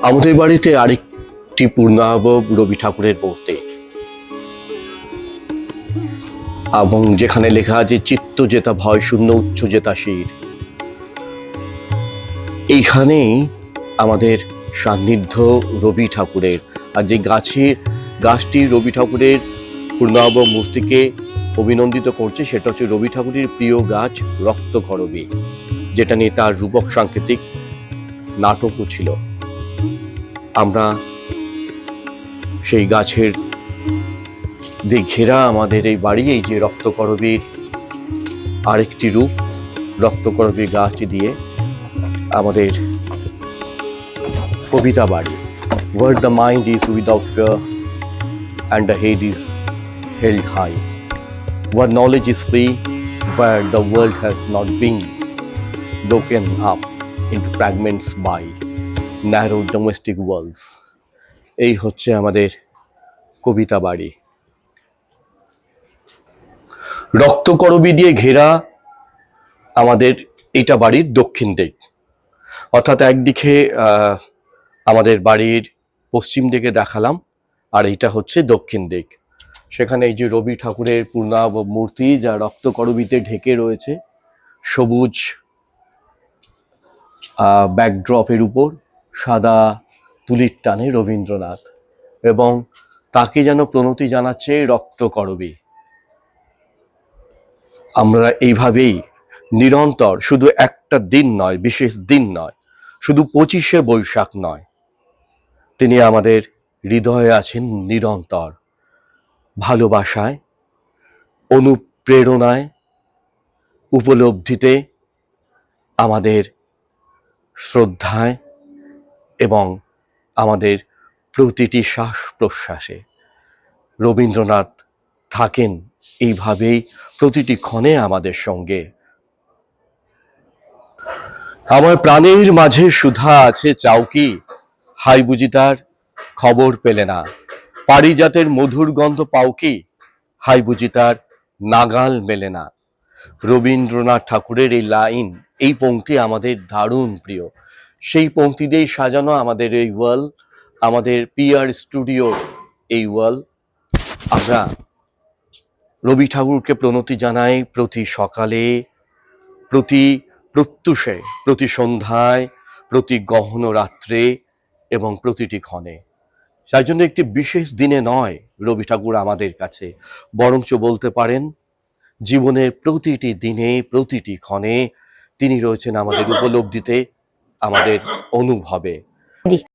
আমাদের বাড়িতে আরেকটি পূর্ণাব রবি ঠাকুরের মূর্তি, এবং যেখানে লেখা আছে চিত্ত জেতা ভয় শূন্য উচ্চ জেতা শির। এইখানেই আমাদের সান্নিধ্য রবি ঠাকুরের। আর যে গাছটি রবি ঠাকুরের পূর্ণাব মূর্তিকে অভিনন্দিত করছে, সেটা হচ্ছে রবি ঠাকুরের প্রিয় গাছ রক্তকরবী, যেটা নিয়ে তার রূপক সাংকেতিক নাটকও ছিল। আমরা সেই গাছের দিয়ে ঘেরা আমাদের এই বাড়ি, এই যে রক্তকরবীর আরেকটি রূপ, রক্তকরবী গাছ দিয়ে আমাদের কবিতা বাড়ি। Where the mind is without fear and the head is held high, where knowledge is free, where the world has not been broken up into fragments by narrow domestic walls. এই হচ্ছে আমাদের কবিতা বাড়ি। রক্তকরবী দিয়ে ঘেরা আমাদের এটা বাড়ির দক্ষিণ দিক, অর্থাৎ একদিকে আমাদের বাড়ির পশ্চিম দিকে দেখালাম, আর এটা হচ্ছে দক্ষিণ দিক। সেখানে এই যে রবি ঠাকুরের পূর্ণাব মূর্তি, যা রক্তকরবীতে ঢেকে রয়েছে, সবুজ ব্যাকড্রপের উপর সাদা তুলির টানে রবীন্দ্রনাথ, এবং তাকে যেন প্রণতি জানাচ্ছে রক্তকরবী। আমরা এইভাবেই নিরন্তর, শুধু একটা দিন নয়, বিশেষ দিন নয়, শুধু 25শে বৈশাখ নয়, তিনি আমাদের হৃদয়ে আছেন নিরন্তর। ভালোবাসায়, অনুপ্রেরণায়, উপলব্ধিতে, আমাদের শ্রদ্ধায় এবং আমাদের প্রতিটি শ্বাস প্রশ্বাসে রবীন্দ্রনাথ থাকেন এইভাবেই প্রতিটি ক্ষণে আমাদের সঙ্গে। আমার প্রাণের মাঝে সুধা আছে চাও কি, হাই বুঝি তার খবর পেলে না। পারিজাতের মধুর গন্ধ পাও কি, হাই বুঝি তার নাগাল মেলে না। রবীন্দ্রনাথ ঠাকুরের এই লাইন, এই পংক্তি আমাদের দারুণ প্রিয়। সেই পংক্তি দিয়েই সাজানো আমাদের এই ওয়াল, আমাদের পিআর স্টুডিও এই ওয়াল। আমরা রবি ঠাকুরকে প্রণতি জানাই প্রতি সকালে, প্রতি প্রত্যুষে, প্রতি সন্ধ্যায়, প্রতি গহন রাত্রে এবং প্রতিটি ক্ষণে। তাই জন্য একটি বিশেষ দিনে নয় রবি ঠাকুর আমাদের কাছে, বরঞ্চ বলতে পারেন জীবনের প্রতিটি দিনে, প্রতিটি ক্ষণে তিনি রয়েছেন আমাদের উপলব্ধিতে, আমাদের অনুভবে।